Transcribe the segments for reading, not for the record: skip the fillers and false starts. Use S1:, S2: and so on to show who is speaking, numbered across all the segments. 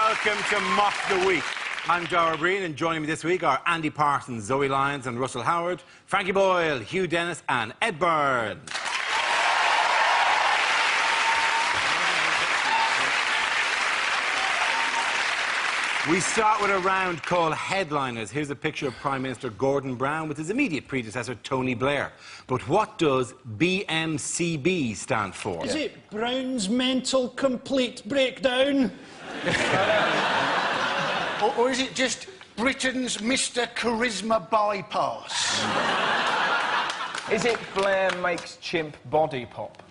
S1: welcome to Mock the Week. I'm Dara Breen, and joining me this week are Andy Parsons, Zoe Lyons and Russell Howard, Frankie Boyle, Hugh Dennis and Ed Byrne. We start with a round called Headliners. Here's a picture of Prime Minister Gordon Brown with his immediate predecessor, Tony Blair. But what does BMCB stand for?
S2: Is it Brown's Mental Complete Breakdown?
S3: or is it just Britain's Mr. Charisma Bypass?
S4: Is it Blair makes chimp body pop?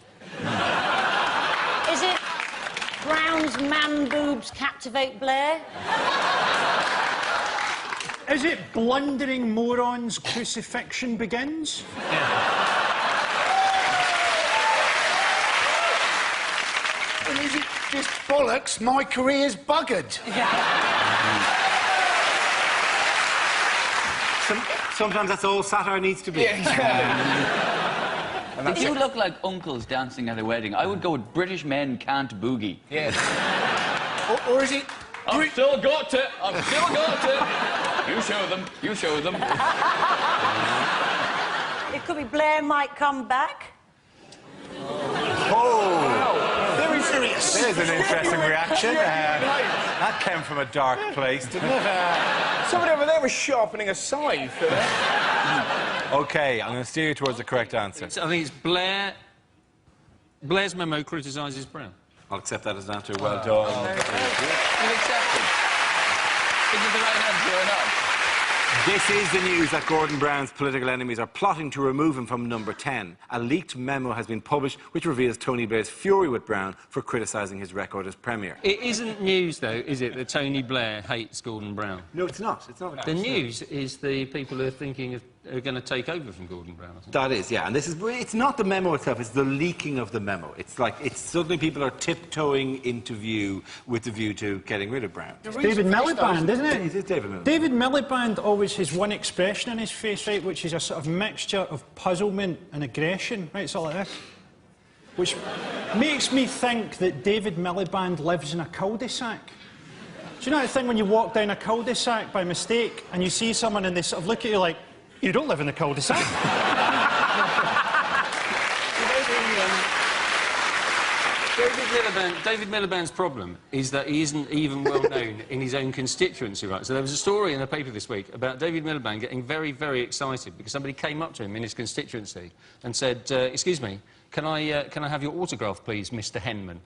S5: Is it Brown's man boobs captivate Blair?
S2: Is it Blundering Morons Crucifixion Begins?
S3: And is it just bollocks, my career's buggered?
S1: Sometimes that's all satire needs to be.
S6: If you look like uncles dancing at a wedding, I would go with British men can't boogie.
S4: Yes.
S3: Or is it...
S6: I've still got it! I've still got it! You show them, you show them.
S5: It could be Blair might come back.
S1: Oh!
S3: Very serious.
S1: There's an interesting reaction. That came from a dark place, didn't it?
S4: Somebody over there was sharpening a scythe.
S1: OK, I'm going to steer you towards the correct answer.
S7: I think it's Blair. Blair's memo criticises Brown.
S1: I'll accept that as an answer. Well done.
S6: You accept it. Is it the right answer or not?
S1: This is the news that Gordon Brown's political enemies are plotting to remove him from number 10. A leaked memo has been published which reveals Tony Blair's fury with Brown for criticising his record as Premier.
S7: It isn't news, though, is it, that Tony Blair hates Gordon Brown?
S1: No, it's not. It's not.
S7: The news is the people who are thinking of are going to take over from Gordon Brown. I think.
S1: That is, yeah. And this is—it's not the memo itself; it's the leaking of the memo. It's like suddenly people are tiptoeing into view with the view to getting rid of Brown.
S2: It's David Miliband, isn't it?
S1: It is David Miliband.
S2: David Miliband always has one expression in his face, right, which is a sort of mixture of puzzlement and aggression, right? It's all like this. Which makes me think that David Miliband lives in a cul-de-sac. Do you know that thing when you walk down a cul-de-sac by mistake and you see someone and they sort of look at you like, you don't live in the cul-de-sac.
S7: David Miliband's problem is that he isn't even well known in his own constituency, right? So there was a story in the paper this week about David Miliband getting very, very excited because somebody came up to him in his constituency and said, excuse me, can I have your autograph, please, Mr. Henman?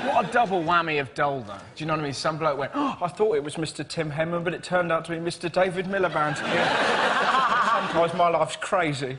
S4: What a double whammy of dull, though. Do you know what I mean? Some bloke went, oh, I thought it was Mr. Tim Henman, but it turned out to be Mr. David Miliband. Sometimes my life's crazy.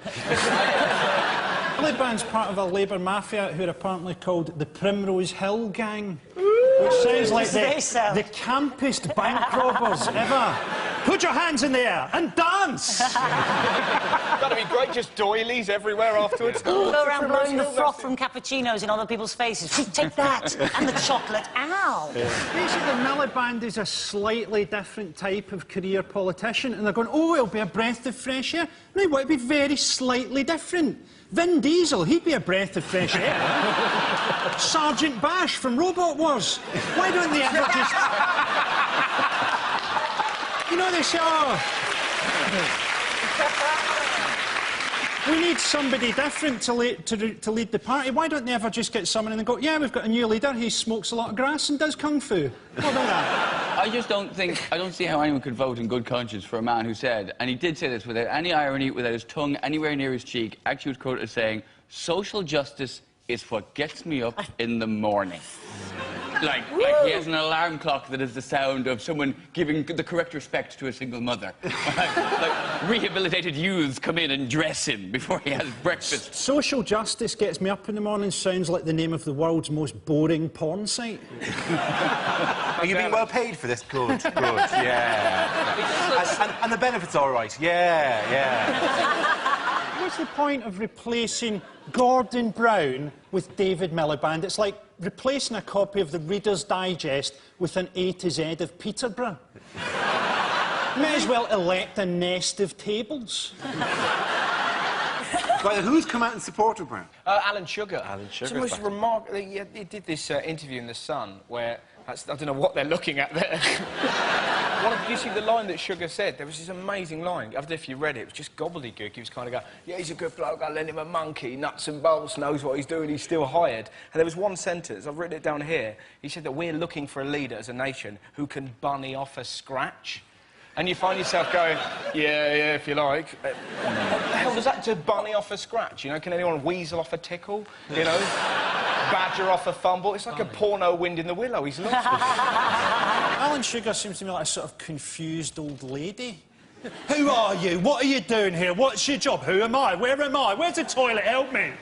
S2: Miliband's part of a Labour mafia who are apparently called the Primrose Hill Gang, which sounds like the campest bank robbers ever. Put your hands in the air and dance!
S4: That'd be great, just doilies everywhere afterwards.
S5: Go around blowing the froth from cappuccinos in other people's faces. Take that! And the chocolate. Ow!
S2: Basically, Miliband is a slightly different type of career politician, and they're going, oh, it'll be a breath of fresh air. No, it would be very slightly different. Vin Diesel, he'd be a breath of fresh air. Sergeant Bash from Robot Wars. Why don't they ever just... You know, they say, oh... we need somebody different to lead the party. Why don't they ever just get someone and go, yeah, we've got a new leader, he smokes a lot of grass and does kung fu. What about that?
S6: I just don't see how anyone could vote in good conscience for a man who said, and he did say this without any irony, without his tongue anywhere near his cheek, actually was quoted as saying, social justice is what gets me up in the morning. Like he has an alarm clock that is the sound of someone giving the correct respect to a single mother. like rehabilitated youths come in and dress him before he has breakfast.
S2: Social justice gets me up in the morning sounds like the name of the world's most boring porn site.
S1: Are you being well paid for this? Good, good, yeah. And the benefit's all right, yeah.
S2: What's the point of replacing Gordon Brown with David Miliband? It's like replacing a copy of the Reader's Digest with an A to Z of Peterborough. May as well elect a nest of tables.
S1: By the who's come out in support of Brown?
S4: Alan Sugar.
S1: Alan
S4: It's
S1: Sugar's
S4: the most
S1: back.
S4: remarkable... He did this interview in The Sun where... I don't know what they're looking at there. Did you see the line that Sugar said? There was this amazing line. I don't know if you read it. It was just gobbledygook. He was kind of going, yeah, he's a good bloke. I lent him a monkey, nuts and bolts, knows what he's doing. He's still hired. And there was one sentence. I've written it down here. He said that we're looking for a leader as a nation who can bunny off a scratch. And you find yourself going, yeah, if you like. What the hell does that to bunny off a scratch? You know, can anyone weasel off a tickle? You know, badger off a fumble? It's like a porno Wind in the Willow. He's lost it.
S2: Alan Sugar seems to me like a sort of confused old lady. Who are you? What are you doing here? What's your job? Who am I? Where am I? Where's the toilet? Help me.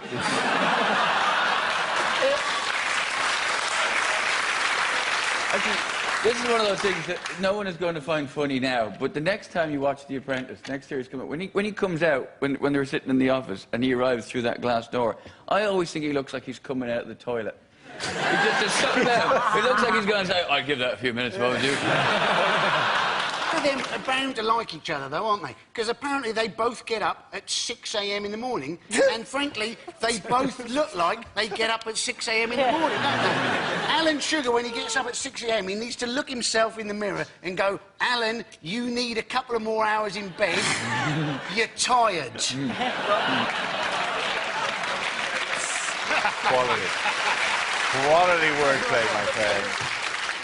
S6: This is one of those things that no one is going to find funny now, but the next time you watch The Apprentice, next series come out, when he comes out, when they were sitting in the office and he arrives through that glass door, I always think he looks like he's coming out of the toilet. He just is something about him. It looks like he's going to say, I'll give that a few minutes, won't you?
S3: They're bound to like each other, though, aren't they? Because apparently they both get up at 6 a.m. in the morning, and frankly, they both look like they get up at 6 a.m. in the morning, don't they? Alan Sugar, when he gets up at 6 a.m., he needs to look himself in the mirror and go, Alan, you need a couple of more hours in bed. You're tired.
S1: Quality wordplay, my friend.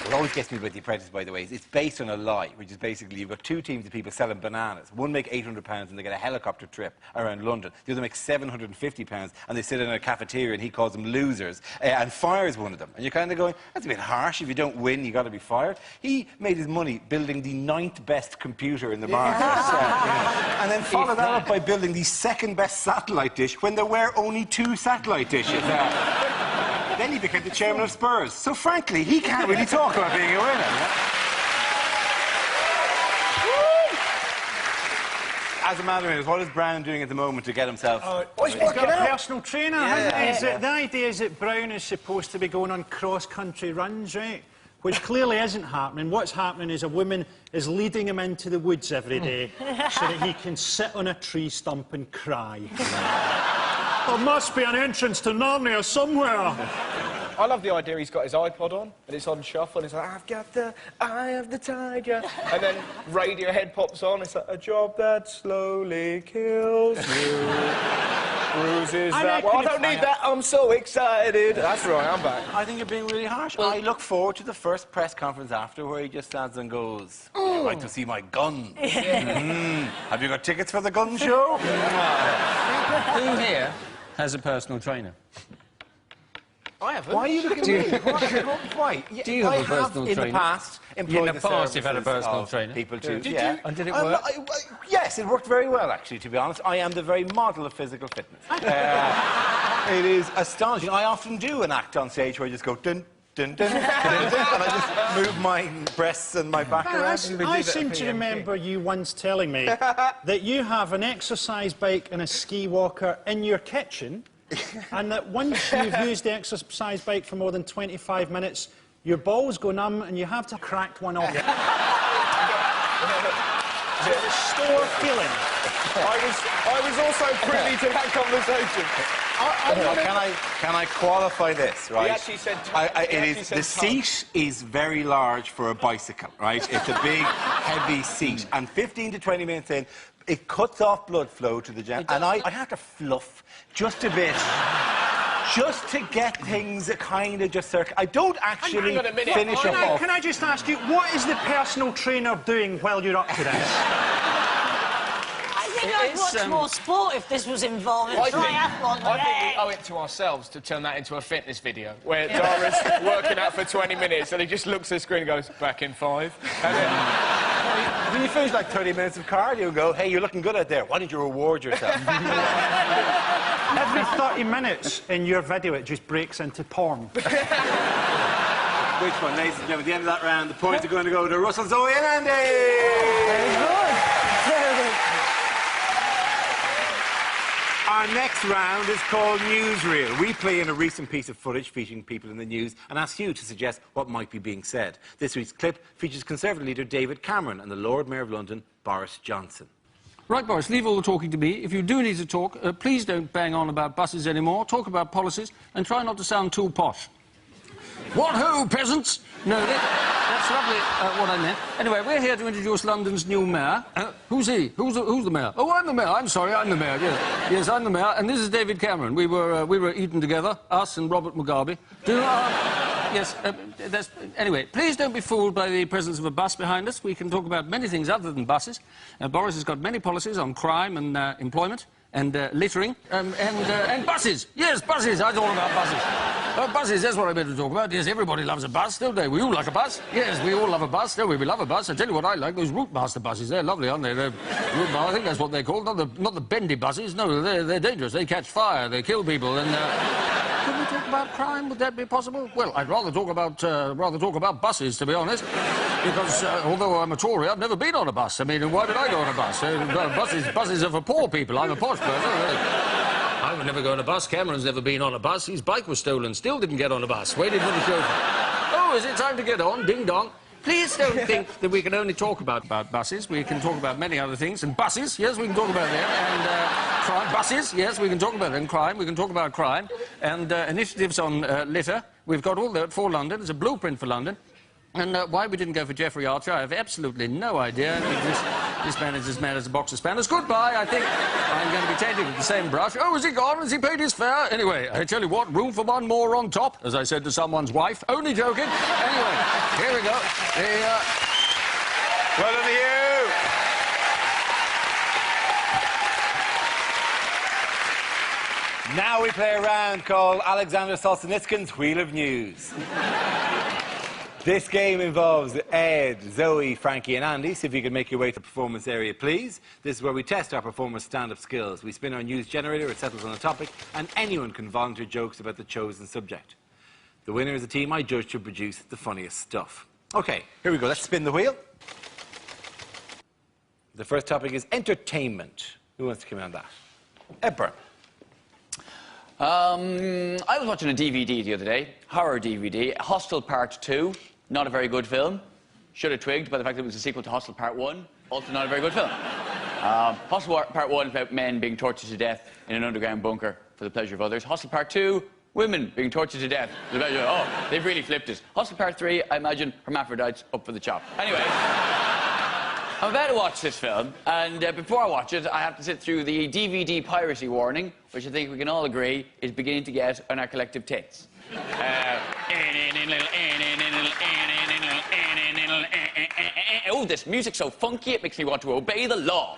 S1: What always gets me about The Apprentice, by the way, is it's based on a lie, which is basically you've got two teams of people selling bananas. One make £800 and they get a helicopter trip around London. The other makes £750 and they sit in a cafeteria and he calls them losers and fires one of them. And you're kind of going, that's a bit harsh. If you don't win, you've got to be fired. He made his money building the 9th best computer in the market. And then followed that up by building the 2nd best satellite dish when there were only 2 satellite dishes. Then he became the chairman of Spurs. So, frankly, he can't really talk about being a winner. Yeah? As a matter of fact, what is Brown doing at the moment to get himself...
S2: He's got a personal trainer, hasn't he? The idea is that Brown is supposed to be going on cross-country runs, right? Which clearly isn't happening. What's happening is a woman is leading him into the woods every day so that he can sit on a tree stump and cry. There must be an entrance to Narnia somewhere.
S4: I love the idea he's got his iPod on, and it's on shuffle, and it's like, I've got the eye of the tiger. And then Radiohead pops on, it's like, a job that slowly kills you. Bruises that... Well, I don't need that, I'm so excited. That's right, I'm back.
S1: I think you're being really harsh. Well, I look forward to the first press conference after where he just stands and goes, I'd like to see my gun. Have you got tickets for the gun show?
S7: Who here has a personal trainer?
S4: I haven't.
S1: Why are you looking at me? Why?
S7: Do you have a personal
S1: in
S7: trainer?
S1: the past employed
S7: In the past, you've had a
S1: services
S7: personal
S1: of
S7: trainer?
S1: People too.
S7: Did
S1: yeah.
S7: you? And did it work?
S1: Yes, it worked very well, actually, to be honest. I am the very model of physical fitness. It is astonishing. I often do an act on stage where I just go dun, dun, dun, dun, dun, dun, and I just move my breasts and my back around.
S2: I seem to remember you once telling me that you have an exercise bike and a ski walker in your kitchen, and that once you've used the exercise bike for more than 25 minutes, your balls go numb and you have to crack one off. It's a store feeling.
S4: I was also privy to that conversation.
S1: Can I qualify this, right?
S4: He actually said...
S1: The seat is very large for a bicycle, right? It's a big, heavy seat. And 15 to 20 minutes in, it cuts off blood flow to the gym. And I have to fluff just a bit. Just to get things kind of just circle. I don't actually finish it off.
S2: Can I just ask you, what is the personal trainer doing while you're up to this?
S5: I think I'd watch more sport if this was involved in triathlon.
S4: I think we owe it to ourselves to turn that into a fitness video, where Dara's working out for 20 minutes and he just looks at the screen and goes, back in 5. And then...
S1: When you finish like 30 minutes of cardio, and go, hey, you're looking good out there. Why don't you reward yourself?
S2: Every 30 minutes in your video, it just breaks into porn.
S1: Which one, ladies and gentlemen? At the end of that round, the points are going to go to Russell, Zoe and Andy! Very good. Very good. Our next round is called Newsreel. We play in a recent piece of footage featuring people in the news and ask you to suggest what might be being said. This week's clip features Conservative leader David Cameron and the Lord Mayor of London, Boris Johnson.
S7: Right, Boris, leave all the talking to me. If you do need to talk, please don't bang on about buses anymore. Talk about policies and try not to sound too posh. What ho, peasants! No, that's lovely, what I meant. Anyway, we're here to introduce London's new mayor. Who's he? Who's the mayor? Oh, I'm the mayor. I'm sorry, I'm the mayor. Yes, I'm the mayor. And this is David Cameron. We were at Eton together, us and Robert Mugabe. Yes, anyway, please don't be fooled by the presence of a bus behind us. We can talk about many things other than buses. Boris has got many policies on crime and employment and littering and buses. Yes, buses. I talk about buses. Buses, that's what I meant to talk about. Yes, everybody loves a bus, don't they? We all like a bus. Yes, we all love a bus, don't we? We love a bus. I tell you what I like, those Routemaster buses. They're lovely, aren't they? I think that's what they're called. Not the bendy buses. No, they're dangerous. They catch fire. They kill people. And could we talk about crime? Would that be possible? Well, I'd rather talk about buses, to be honest. Because although I'm a Tory, I've never been on a bus. I mean, why did I go on a bus? Buses are for poor people. I'm a posh person. I would never go on a bus. Cameron's never been on a bus. His bike was stolen. Still didn't get on a bus. Waited for the chauffeur. Oh, is it time to get on? Ding dong. Please don't think that we can only talk about buses. We can talk about many other things. And buses, yes, we can talk about them. And crime. Buses, yes, we can talk about them. Crime, we can talk about crime. And initiatives on litter. We've got all that for London. There's a blueprint for London. And why we didn't go for Jeffrey Archer, I have absolutely no idea. This man is as mad as a box of spanners. Goodbye, I think I'm going to be tainted with the same brush. Oh, is he gone? Has he paid his fare? Anyway, I tell you what, room for one more on top, as I said to someone's wife. Only joking. Anyway, here we go.
S1: Well done to you. Now we play a round called Alexander Solzhenitsyn's Wheel of News. This game involves Ed, Zoe, Frankie and Andy, so if you could make your way to the performance area, please. This is where we test our performers' stand-up skills. We spin our news generator, it settles on a topic, and anyone can volunteer jokes about the chosen subject. The winner is a team I judge to produce the funniest stuff. OK, here we go. Let's spin the wheel. The first topic is entertainment. Who wants to come in on that? Ed Byrne.
S6: I was watching a DVD the other day, horror DVD, Hostel Part 2. Not a very good film. Should have twigged by the fact that it was a sequel to Hostel Part 1. Also not a very good film. Hostel Part 1 is about men being tortured to death in an underground bunker for the pleasure of others. Hostel Part 2, women being tortured to death for the pleasure of... Oh, they've really flipped it. Hostel Part 3, I imagine hermaphrodites up for the chop. Anyway, I'm about to watch this film, and before I watch it, I have to sit through the DVD piracy warning, which I think we can all agree is beginning to get on our collective tits. Oh, this music's so funky, it makes me want to obey the law.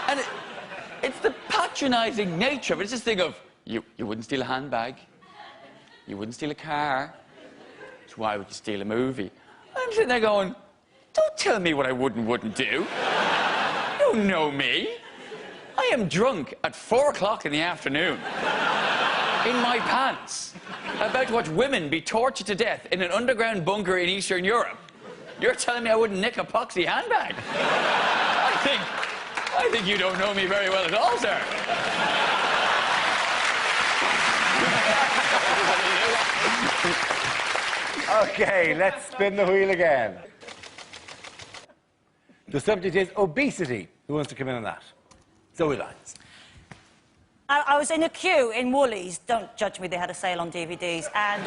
S6: And it's the patronising nature of it. It's this thing of, you wouldn't steal a handbag, you wouldn't steal a car, so why would you steal a movie? I'm sitting there going, don't tell me what I wouldn't do. You don't know me. I am drunk at 4 o'clock in the afternoon, in my pants, about to watch women be tortured to death in an underground bunker in Eastern Europe. You're telling me I wouldn't nick a poxy handbag? I think you don't know me very well at all, sir.
S1: OK, let's spin the wheel again. The subject is obesity. Who wants to come in on that? Zoe Lyons.
S5: I was in a queue in Woolies. Don't judge me, they had a sale on DVDs. And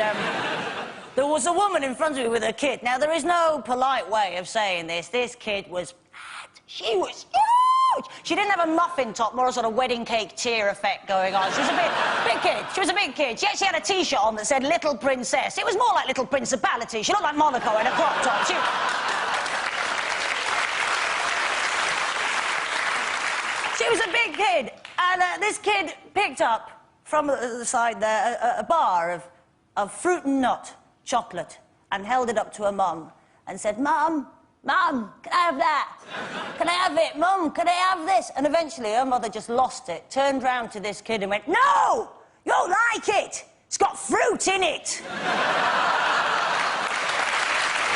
S5: there was a woman in front of me with her kid. Now, there is no polite way of saying this. This kid was fat. She was huge. She didn't have a muffin top, more a sort of wedding cake tear effect going on. She was a big kid. She was a big kid. She actually had a T-shirt on that said Little Princess. It was more like Little Principality. She looked like Monaco in a crop top. She was a big kid, and this kid picked up from the side there a bar of fruit and nut chocolate and held it up to her mum and said, Mum, can I have that? Can I have it? Mum, can I have this? And eventually her mother just lost it, turned round to this kid and went, No! You don't like it! It's got fruit in it!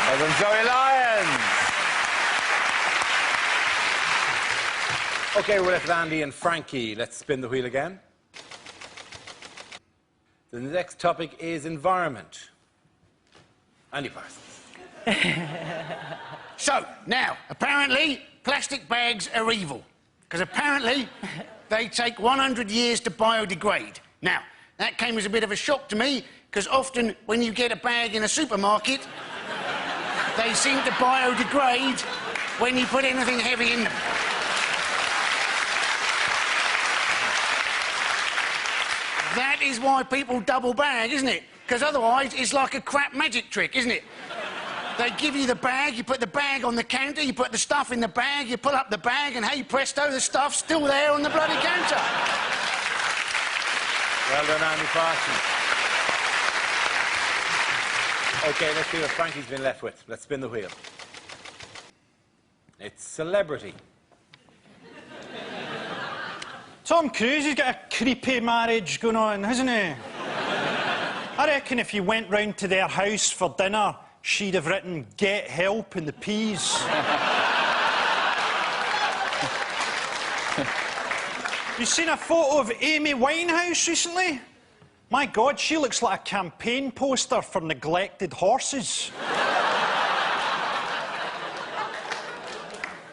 S1: Well done, Zoe Lyons. OK, we're left with Andy and Frankie. Let's spin the wheel again. The next topic is environment. Andy Parsons.
S3: So, now, apparently, plastic bags are evil, because apparently they take 100 years to biodegrade. Now, that came as a bit of a shock to me, because often when you get a bag in a supermarket, they seem to biodegrade when you put anything heavy in them. That is why people double bag, isn't it? Because otherwise it's like a crap magic trick, isn't it? They give you the bag, you put the bag on the counter, you put the stuff in the bag, you pull up the bag, and hey presto, the stuff's still there on the bloody counter.
S1: Well done, Andy Parsons. OK, let's see what Frankie's been left with. Let's spin the wheel. It's celebrity.
S2: Tom Cruise has got a creepy marriage going on, hasn't he? I reckon if you went round to their house for dinner, she'd have written, "Get help" in the peas. You seen a photo of Amy Winehouse recently? My God, she looks like a campaign poster for neglected horses.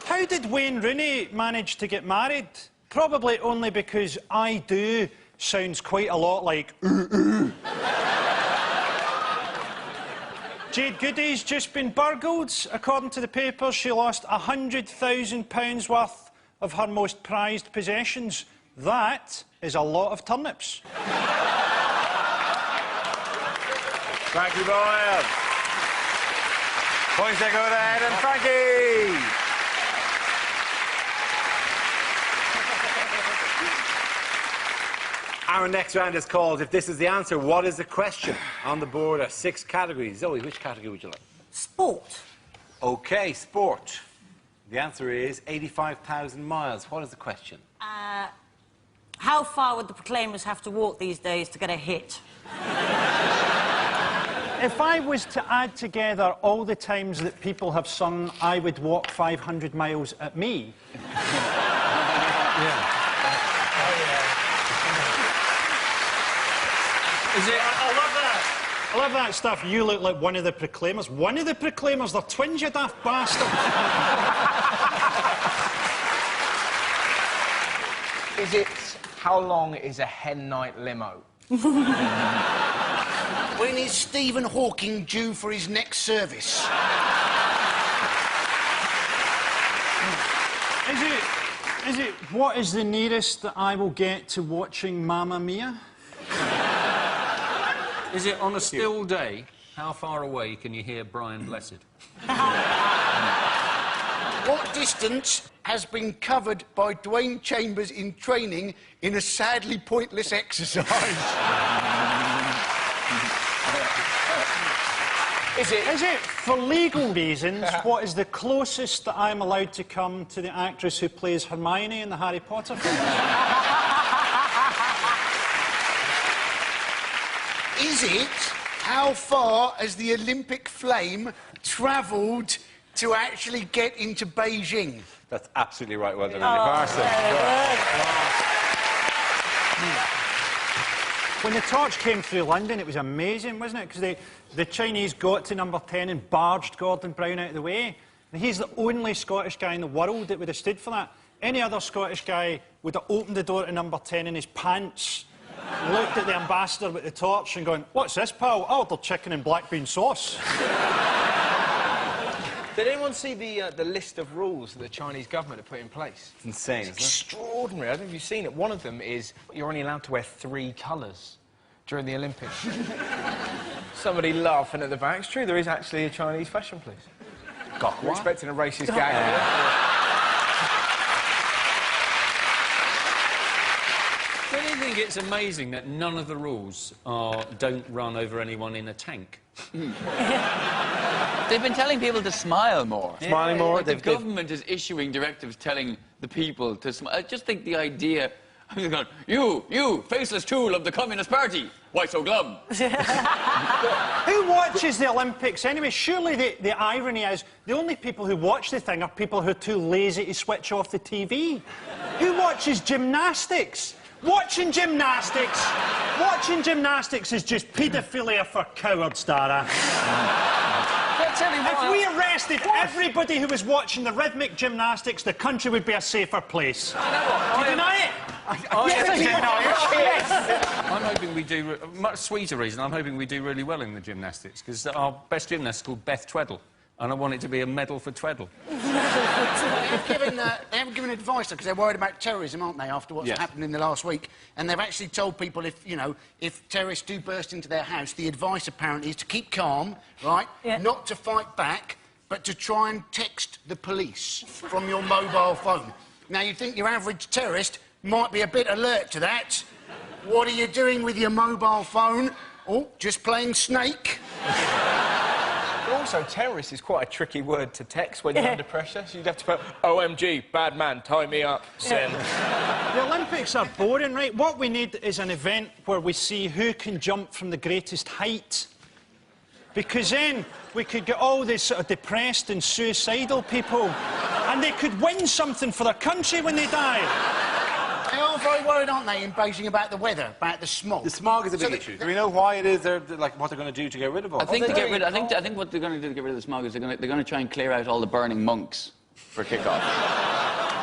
S2: How did Wayne Rooney manage to get married? Probably only because "I do" sounds quite a lot like "ooh, ooh." Jade Goody's just been burgled. According to the papers, she lost £100,000 worth of her most prized possessions. That is a lot of turnips.
S1: Frankie Boyle. Points they go to Ed and Frankie. Our next round is called If This Is the Answer, What Is the Question? On the board are 6 categories. Zoe, which category would you like?
S5: Sport.
S1: OK, sport. The answer is 85,000 miles. What is the question?
S5: How far would the Proclaimers have to walk these days to get a hit?
S2: If I was to add together all the times that people have sung "I Would Walk 500 Miles" at me...
S7: Yeah. Is it?
S2: I love that. I love that stuff. You look like one of the Proclaimers. One of the Proclaimers? They're twins, you daft bastard.
S4: Is it how long is a hen night limo?
S3: When is Stephen Hawking due for his next service?
S2: Is it what is the nearest that I will get to watching Mamma Mia?
S7: Is it on a still day? How far away can you hear Brian Blessed?
S3: What distance has been covered by Dwayne Chambers in training in a sadly pointless exercise?
S2: Is it, for legal reasons, what is the closest that I'm allowed to come to the actress who plays Hermione in the Harry Potter films?
S3: Is it how far has the Olympic flame travelled to actually get into Beijing?
S1: That's absolutely right. Well done, Andy Parsons.
S2: When the torch came through London, it was amazing, wasn't it? Because the Chinese got to number 10 and barged Gordon Brown out of the way. And he's the only Scottish guy in the world that would have stood for that. Any other Scottish guy would have opened the door to number 10 in his pants, looked at the ambassador with the torch and gone, "What's this, pal? I ordered chicken and black bean sauce."
S4: Did anyone see the list of rules that the Chinese government have put in place?
S1: It's insane, isn't it?
S4: Extraordinary. I don't know if you've seen it. One of them is you're only allowed to wear 3 colours during the Olympics. Somebody laughing at the back. It's true, there is actually a Chinese fashion police.
S1: God,
S4: We're expecting a racist gag.
S7: Don't you think it's amazing that none of the rules are "don't run over anyone in a tank"?
S6: They've been telling people to smile more.
S1: Smiling more.
S6: Like the government is issuing directives telling the people to smile. I just think the idea... I'm going, you, faceless tool of the Communist Party, why so glum?
S2: Who watches the Olympics anyway? Surely the irony is the only people who watch the thing are people who are too lazy to switch off the TV. Who watches gymnastics? Watching gymnastics is just paedophilia for cowards, Dara.
S7: tell you what...
S2: If we arrested everybody who was watching the rhythmic gymnastics, the country would be a safer place.
S7: You know what?
S2: Do you deny it?
S7: Yes,
S2: I deny it.
S7: I'm hoping we do... A much sweeter reason, I'm hoping we do really well in the gymnastics, because our best gymnast is called Beth Tweddle, and I want it to be a medal for Tweddle.
S3: They haven't given advice, because they're worried about terrorism, aren't they, after what's happened in the last week? And they've actually told people if terrorists do burst into their house, the advice apparently is to keep calm, right?
S5: Yeah.
S3: Not to fight back, but to try and text the police from your mobile phone. Now, you think your average terrorist might be a bit alert to that. What are you doing with your mobile phone? Oh, just playing Snake.
S4: But also, terrorist is quite a tricky word to text when you're under pressure. So you'd have to put, OMG, bad man, tie me up, send.
S2: The Olympics are boring, right? What we need is an event where we see who can jump from the greatest height. Because then we could get all these sort of depressed and suicidal people, and they could win something for their country when they die.
S3: They are very worried, aren't they, in Beijing about the weather, about the smog.
S1: The smog is a big issue. Do we know why it is? Like what they're going to do to get rid of all?
S6: I think to get rid. I think what they're going to do to get rid of the smog is they're going to try and clear out all the burning monks for kick-off.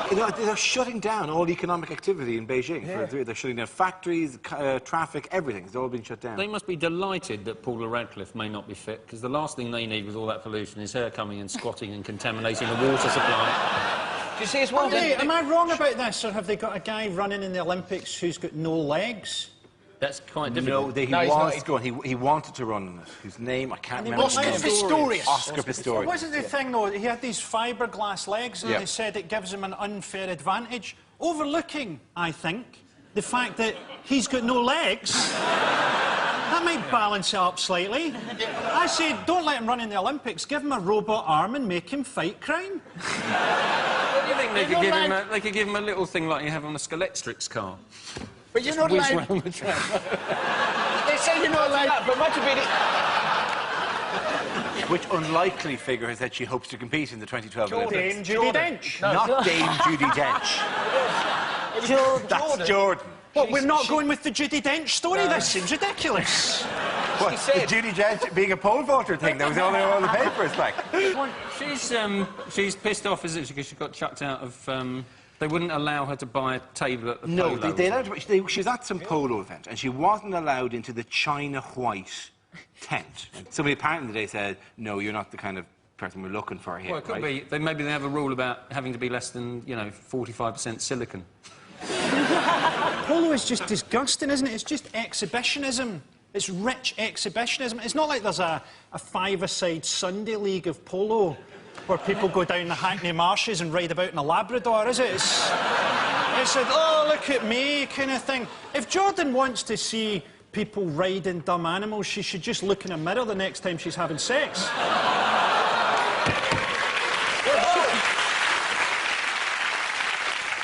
S1: You know, they're shutting down all economic activity in Beijing.
S7: Yeah.
S1: They're shutting down factories, traffic, everything. It's all been shut down.
S7: They must be delighted that Paula Radcliffe may not be fit, because the last thing they need with all that pollution is her coming and squatting and contaminating the water supply.
S4: Do you see as well?
S2: Hey, am I wrong about this, or have they got a guy running in the Olympics who's got no legs?
S7: That's quite difficult.
S1: He wanted to run in it. His name, I can't remember.
S3: Oscar Pistorius.
S1: Oscar Pistorius.
S2: Wasn't the thing, though, he had these fiberglass legs, and they said it gives him an unfair advantage, overlooking, I think, the fact that he's got no legs. That might balance it up slightly. I say, don't let him run in the Olympics. Give him a robot arm and make him fight crime.
S7: What do you think they could give him? They could give him a little thing like you have on a Skeletrix car.
S3: But you're not allowed...
S7: Round the track.
S3: They say you're not allowed...
S4: But imagine being...
S1: Which unlikely figure has said she hopes to compete in the 2012 Olympics?
S2: Dame Judi Dench.
S1: Not Dame Judi Dench.
S5: Jordan.
S1: That's Jordan.
S2: What, we're not going with the Judi Dench story? This seems ridiculous.
S1: What,
S4: She said-
S1: the Judi Dench being a pole vaulter thing? That was all the papers, like.
S7: She's pissed off, is it, because she got chucked out of... They wouldn't allow her to buy a table at the
S1: No,
S7: polo.
S1: they allowed her, she was at some polo event, and she wasn't allowed into the China White tent. And somebody apparently today said, no, you're not the kind of person we're looking for here.
S7: Well, it could be. Maybe they have a rule about having to be less than, 45% silicon.
S2: Polo is just disgusting, isn't it? It's just exhibitionism. It's rich exhibitionism. It's not like there's a five-a-side Sunday league of polo where people go down the Hackney Marshes and ride about in a Labrador, is it? It's a, oh, look at me kind of thing. If Jordan wants to see people riding dumb animals, she should just look in a mirror the next time she's having sex.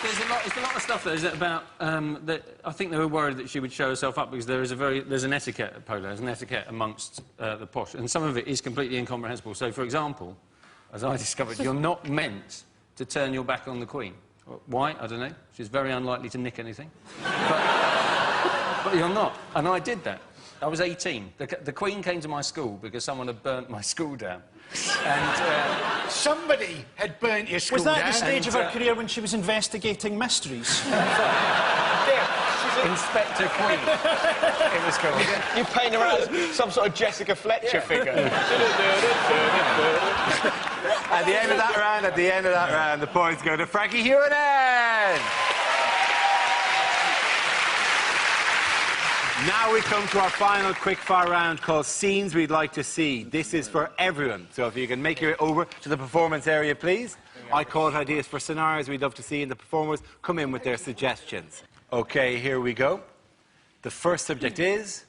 S7: There's a lot of stuff there, is it, about that I think they were worried that she would show herself up because there's an etiquette at polo, there's an etiquette amongst the posh, and some of it is completely incomprehensible. So, for example, as I discovered, you're not meant to turn your back on the Queen. Why? I don't know. She's very unlikely to nick anything. But you're not. And I did that. I was 18. The Queen came to my school because someone had burnt my school down. And...
S3: Somebody had burnt your school
S2: Was that
S3: down.
S2: the stage of her career when she was investigating mysteries?
S7: Inspector Queen. It was called.
S4: You paint her out as some sort of Jessica Fletcher figure.
S1: At the end of that round, the points go to Frankie Hewinan. Now we come to our final quickfire round called Scenes We'd Like to See. This is for everyone, so if you can make your way over to the performance area, please. I called ideas for scenarios we'd love to see, and the performers come in with their suggestions. OK, here we go. The first subject is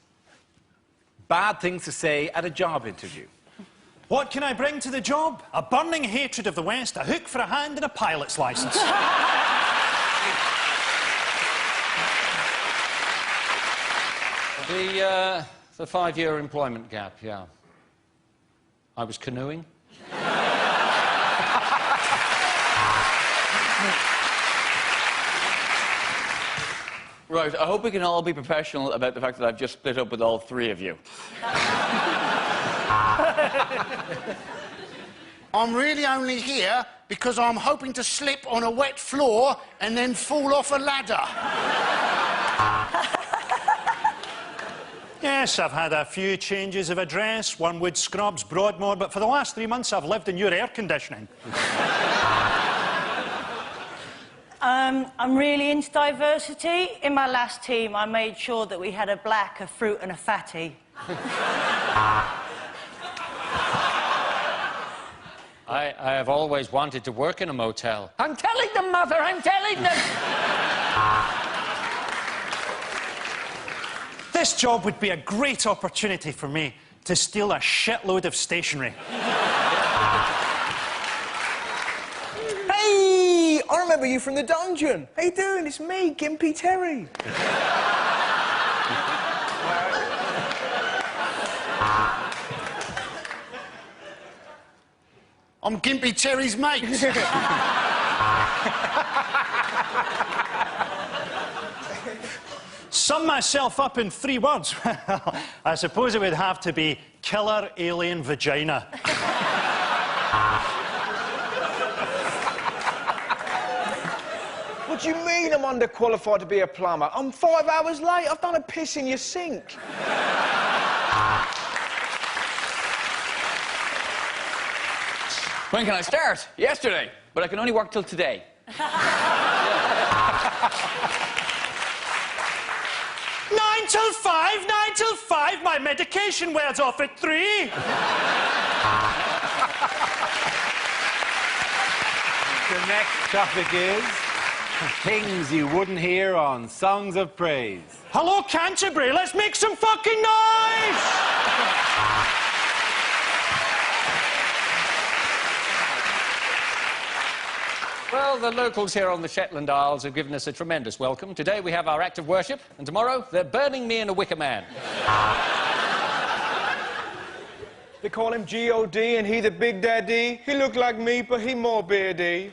S1: bad things to say at a job interview.
S2: What can I bring to the job? A burning hatred of the West, a hook for a hand and a pilot's licence.
S7: The 5-year employment gap, yeah. I was canoeing.
S6: Right, I hope we can all be professional about the fact that I've just split up with all three of you.
S3: I'm really only here because I'm hoping to slip on a wet floor and then fall off a ladder.
S2: Yes, I've had a few changes of address, Wormwood Scrubs, Broadmoor, but for the last 3 months I've lived in your air conditioning.
S5: I'm really into diversity. In my last team, I made sure that we had a black, a fruit and a fatty.
S7: I have always wanted to work in a motel.
S4: I'm telling them, Mother, I'm telling them!
S2: This job would be a great opportunity for me to steal a shitload of stationery.
S4: Hey! I remember you from the dungeon. How you doing? It's me, Gimpy Terry.
S3: I'm Gimpy Terry's mate.
S2: Sum myself up in 3 words. Well, I suppose it would have to be killer alien vagina.
S4: What do you mean I'm underqualified to be a plumber? I'm 5 hours late. I've done a piss in your sink.
S6: When can I start? Yesterday. But I can only work till today.
S2: 9 till 5, 9 till 5. My medication wears off at 3.
S1: The next topic is things you wouldn't hear on Songs of Praise.
S2: Hello, Canterbury. Let's make some fucking noise!
S7: Well, the locals here on the Shetland Isles have given us a tremendous welcome. Today we have our act of worship, and tomorrow they're burning me in a wicker man.
S4: They call him G.O.D. and he the Big Daddy. He look like me, but he more beardy.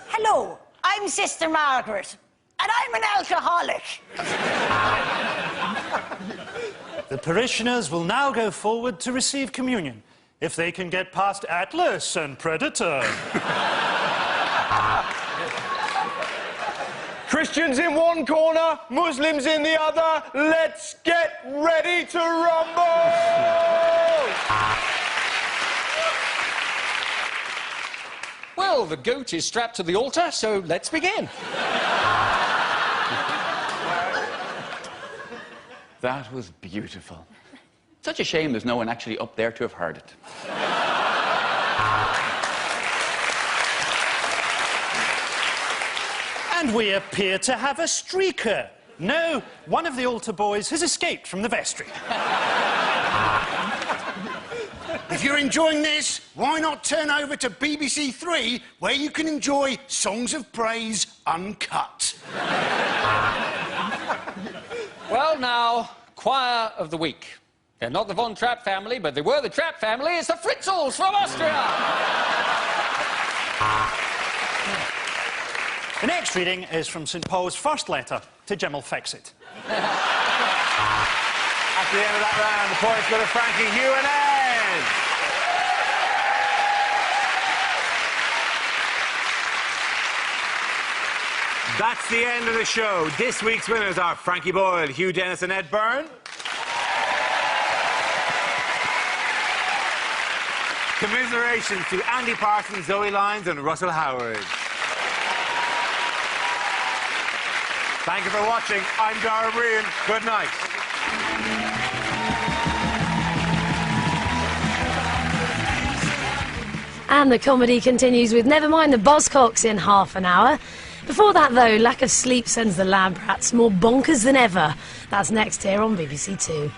S5: Hello, I'm Sister Margaret, and I'm an alcoholic.
S2: The parishioners will now go forward to receive communion, if they can get past Atlas and Predator.
S4: Christians in one corner, Muslims in the other. Let's get ready to rumble!
S7: Well, the goat is strapped to the altar, so let's begin.
S6: That was beautiful. Such a shame there's no one actually up there to have heard it.
S2: And we appear to have a streaker. No, one of the altar boys has escaped from the vestry.
S3: If you're enjoying this, why not turn over to BBC Three, where you can enjoy Songs of Praise uncut.
S7: Well, now, choir of the week. They're not the Von Trapp family, but they were the Trapp family. It's the Fritzels from Austria!
S2: The next reading is from St. Paul's first letter to Jim'll Fix It.
S1: At the end of that round, the points go to Frankie, Hugh and Ed. That's the end of the show. This week's winners are Frankie Boyle, Hugh Dennis and Ed Byrne. Commiserations to Andy Parsons, Zoe Lyons and Russell Howard. Thank you for watching. I'm Dara Breen. Good night.
S8: And the comedy continues with Never Mind the Buzzcocks in half an hour. Before that, though, lack of sleep sends the lab rats more bonkers than ever. That's next here on BBC Two.